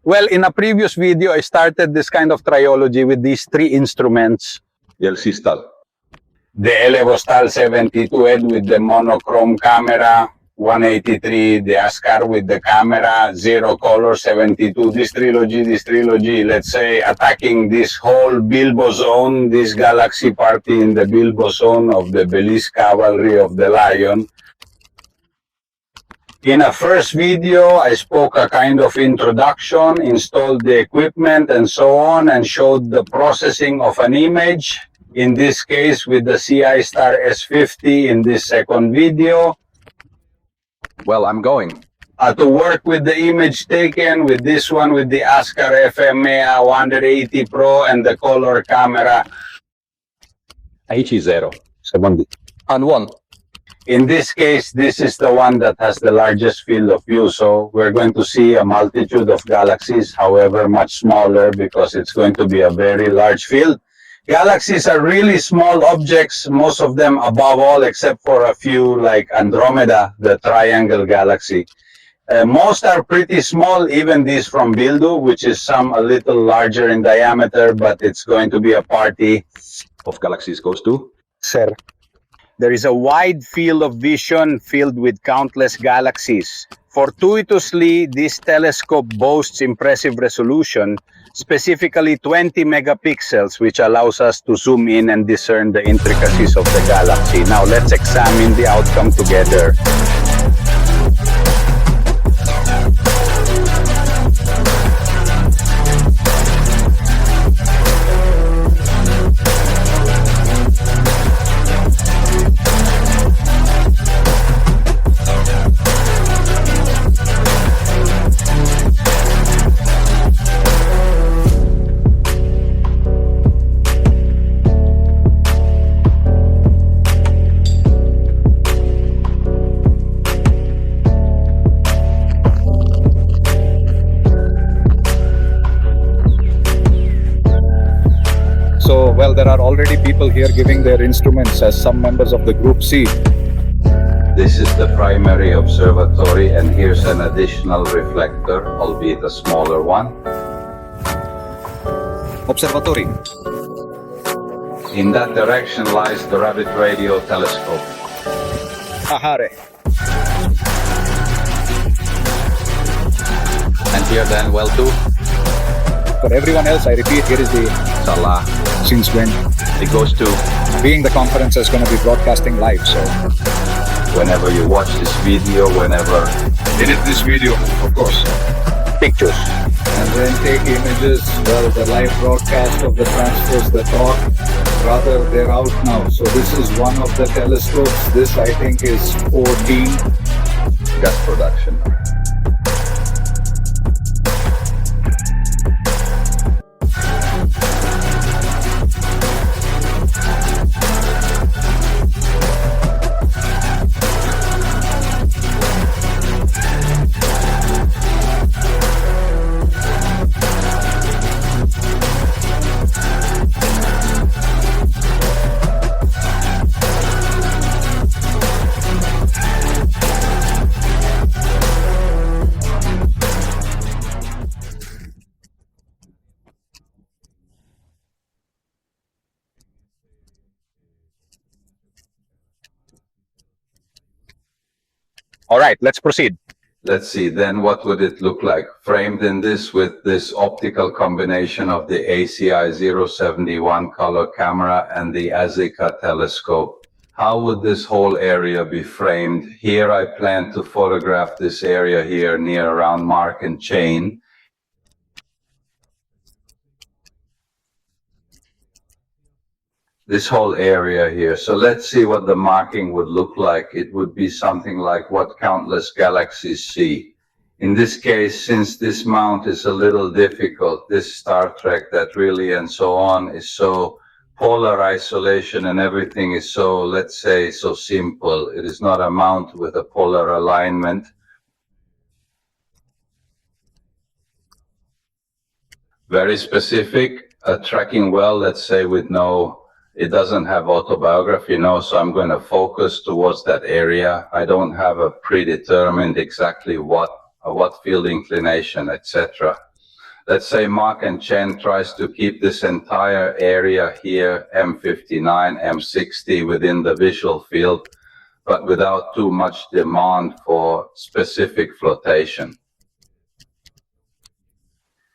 Well, in a previous video, I started this kind of trilogy with these three instruments. El Sistal. The Elevostal 72 Ed with the monochrome camera, 183, the Ascar with the camera, zero color 72, this trilogy, let's say attacking this whole Bilbo zone, this galaxy party in the Bilbo zone of the Belize Cavalry of the Lion. In a first video, I spoke a kind of introduction, installed the equipment and so on, and showed the processing of an image. In this case, with the CI Star S50 in this second video. Well, I'm going. To work with the image taken with this one, with the Ascar FMEA 180 Pro and the color camera. H0. Secondi. And one. In this case, this is the one that has the largest field of view. So we're going to see a multitude of galaxies, however much smaller, because it's going to be a very large field. Galaxies are really small objects, most of them above all, except for a few like Andromeda, the triangle galaxy. Most are pretty small, even these from Bildu, which is some a little larger in diameter, but it's going to be a party Of galaxies goes to? Sir. There is a wide field of vision filled with countless galaxies. Fortuitously, this telescope boasts impressive resolution, specifically 20 megapixels, which allows us to zoom in and discern the intricacies of the galaxy. Now let's examine the outcome together. Well, there are already people here giving their instruments as some members of the group C. This is the primary observatory, and here's an additional reflector, albeit a smaller one. Observatory. In that direction lies the Rabbit Radio Telescope. Ahare. And here then, well too? For everyone else, I repeat, here is the Salah. since when It goes to? being the conference is going to be broadcasting live, so Whenever you watch this video, whenever edit this video, of course, pictures. and then take images. Well, the live broadcast of the transfers, the talk, rather they're out now. So this is one of the telescopes. This I think is 14. Gas production. All right, let's proceed. Let's see, then what would it look like? Framed in this with this optical combination of the ACI 071 color camera and the Azika telescope. How would this whole area be framed? Here I plan to photograph this area here near around Mark and Chain. This whole area here. So let's see what the marking would look like. It would be something like what countless galaxies see. In this case, since this mount is a little difficult, this Star Trek that really and so on is so polar isolation and everything is so, let's say, so simple. It is not a mount with a polar alignment. Very specific, tracking well, let's say with no, it doesn't have autobiography, so I'm going to focus towards that area. I don't have a predetermined exactly what field inclination, etc. Let's say Mark and Chen tries to keep this entire area here, M59, M60, within the visual field, but without too much demand for specific flotation.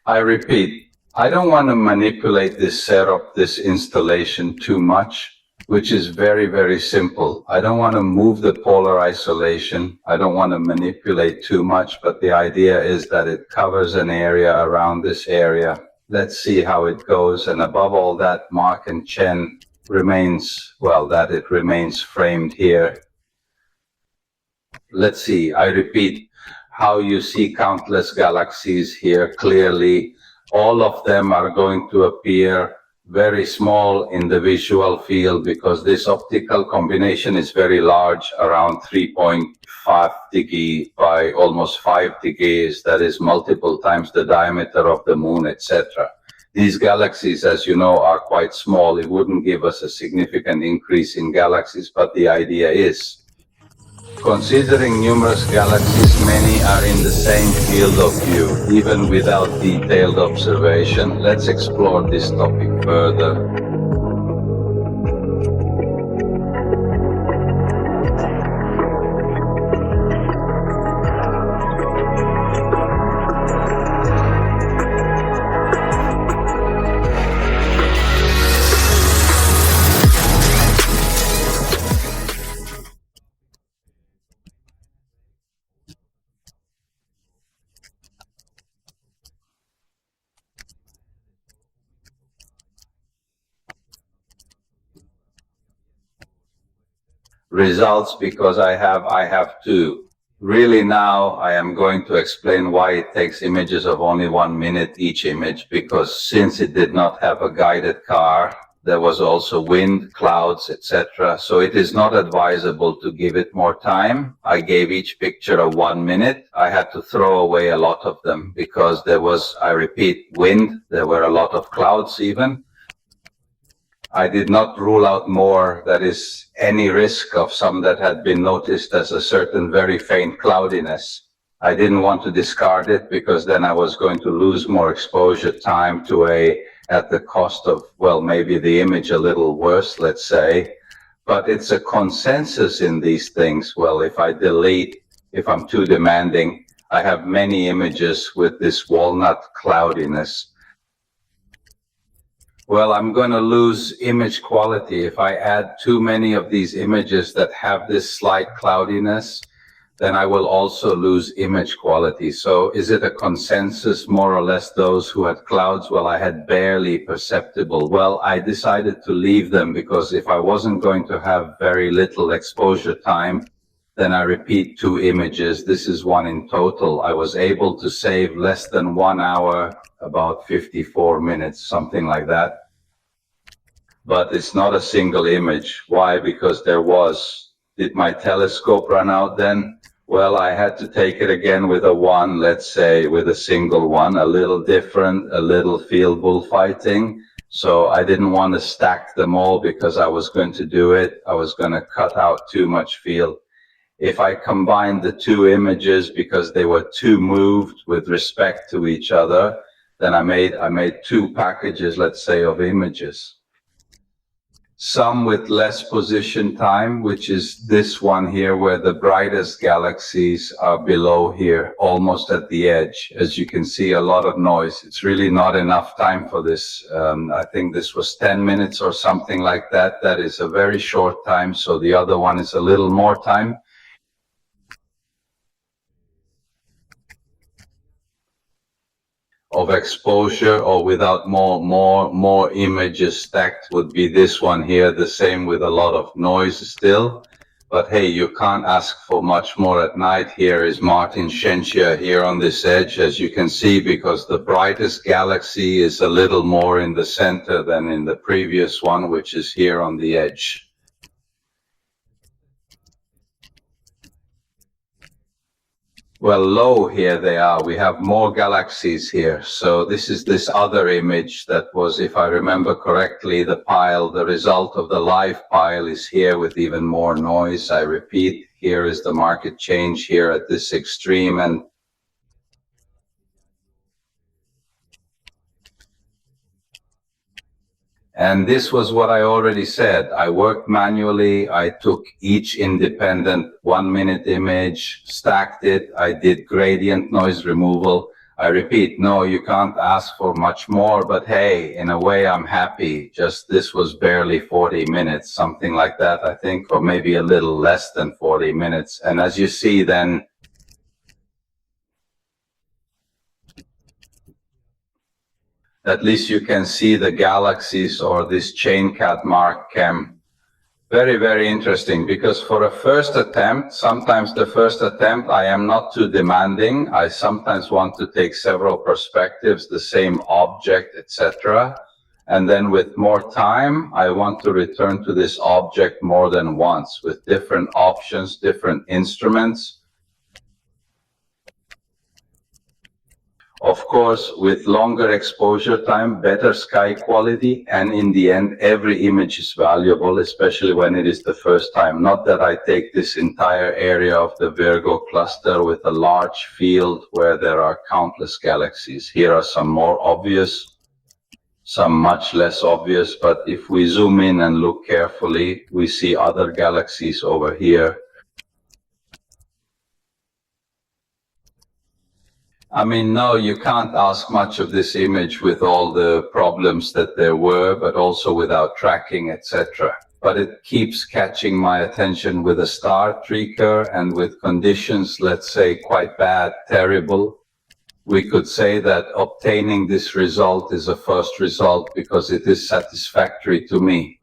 I repeat, I don't want to manipulate this setup, this installation too much, which is very, very simple. I don't want to move the polar isolation. I don't want to manipulate too much, but the idea is that it covers an area around this area. Let's see how it goes. And above all that, Mark and Chen remains, well, that it remains framed here. Let's see, I repeat, how you see countless galaxies here clearly. All of them are going to appear very small in the visual field because this optical combination is very large, around 3.5 degrees by almost 5 degrees. That is multiple times the diameter of the moon, etc. These galaxies, as you know, are quite small. It wouldn't give us a significant increase in galaxies, but the idea is, considering numerous galaxies, many are in the same field of view, even without detailed observation. Let's explore this topic further. Results, because I have to. Really now I am going to explain why it takes images of only 1 minute each image, because since it did not have a guided car, there was also wind, clouds, etc. So it is not advisable to give it more time. I gave each picture a 1 minute. I had to throw away a lot of them because there was, I repeat, wind. There were a lot of clouds even. I did not rule out more, that is, any risk of some that had been noticed as a certain very faint cloudiness. I didn't want to discard it because then I was going to lose more exposure time to at the cost of, well, maybe the image a little worse, let's say. But it's a consensus in these things. Well, if I delete, if I'm too demanding, I have many images with this walnut cloudiness. Well, I'm going to lose image quality. If I add too many of these images that have this slight cloudiness, then I will also lose image quality. So is it a consensus, more or less, those who had clouds? Well, I had barely perceptible. Well, I decided to leave them because if I wasn't going to have very little exposure time, then I repeat 2 images. This is 1 in total. I was able to save less than 1 hour, about 54 minutes, something like that. But it's not a single image. Why? Because did my telescope run out then? Well, I had to take it again with a 1, let's say, with a single one, a little different, a little field bullfighting. So I didn't want to stack them all because I was going to do it. I was going to cut out too much field. If I combined the 2 images because they were too moved with respect to each other, then I made 2 packages, let's say, of images. Some with less position time, which is this one here, where the brightest galaxies are below here, almost at the edge. As you can see, a lot of noise. It's really not enough time for this. I think this was 10 minutes or something like that. That is a very short time, so the other one is a little more time. Of exposure, or without more images stacked, would be this one here, the same with a lot of noise still. But hey, you can't ask for much more at night. Here is Martin Shentia here on this edge, as you can see, because the brightest galaxy is a little more in the center than in the previous one, which is here on the edge. Well, low here they are. We have more galaxies here. So this is this other image that was, if I remember correctly, the pile. The result of the live pile is here with even more noise. I repeat, here is the market change here at this extreme. And And this was what I already said. I worked manually. I took each independent 1 minute image, stacked it. I did gradient noise removal. I repeat, no, you can't ask for much more, but hey, in a way, I'm happy. Just this was barely 40 minutes, something like that, I think, or maybe a little less than 40 minutes. And as you see, then at least you can see the galaxies or this chain cat mark cam. Very, very interesting, because for a first attempt, sometimes the first attempt, I am not too demanding. I sometimes want to take several perspectives, the same object, etc. And then with more time, I want to return to this object more than once with different options, different instruments. Of course, with longer exposure time, better sky quality, and in the end, every image is valuable, especially when it is the first time. Not that I take this entire area of the Virgo cluster with a large field where there are countless galaxies. Here are some more obvious, some much less obvious, but if we zoom in and look carefully, we see other galaxies over here. I mean, no, you can't ask much of this image with all the problems that there were, but also without tracking, etc. But it keeps catching my attention with a star streaker and with conditions, let's say, quite bad, terrible. We could say that obtaining this result is a first result because it is satisfactory to me.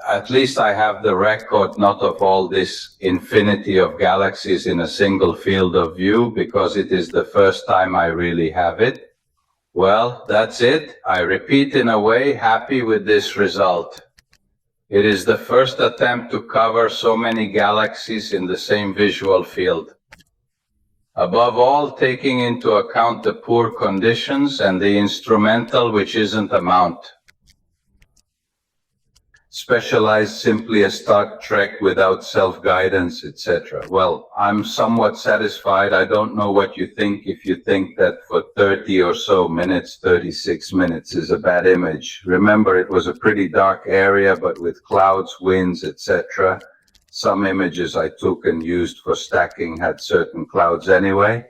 At least I have the record not of all this infinity of galaxies in a single field of view, because it is the first time I really have it. Well, that's it. I repeat, in a way, happy with this result. It is the first attempt to cover so many galaxies in the same visual field. Above all, taking into account the poor conditions and the instrumental, which isn't a mount. Specialized, simply a Star Trek without self-guidance, etc. Well, I'm somewhat satisfied. I don't know what you think, if you think that for 30 or so minutes, 36 minutes is a bad image. Remember, it was a pretty dark area, but with clouds, winds, etc. Some images I took and used for stacking had certain clouds anyway.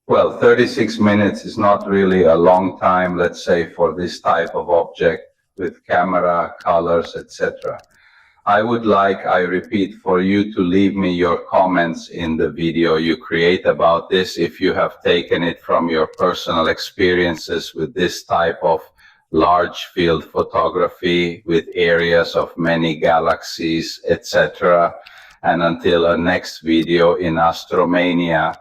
Well, 36 minutes is not really a long time, let's say, for this type of object with camera, colors, etc. I would like, I repeat, for you to leave me your comments in the video you create about this, if you have taken it from your personal experiences with this type of large field photography with areas of many galaxies, etc. And until our next video in Astromania,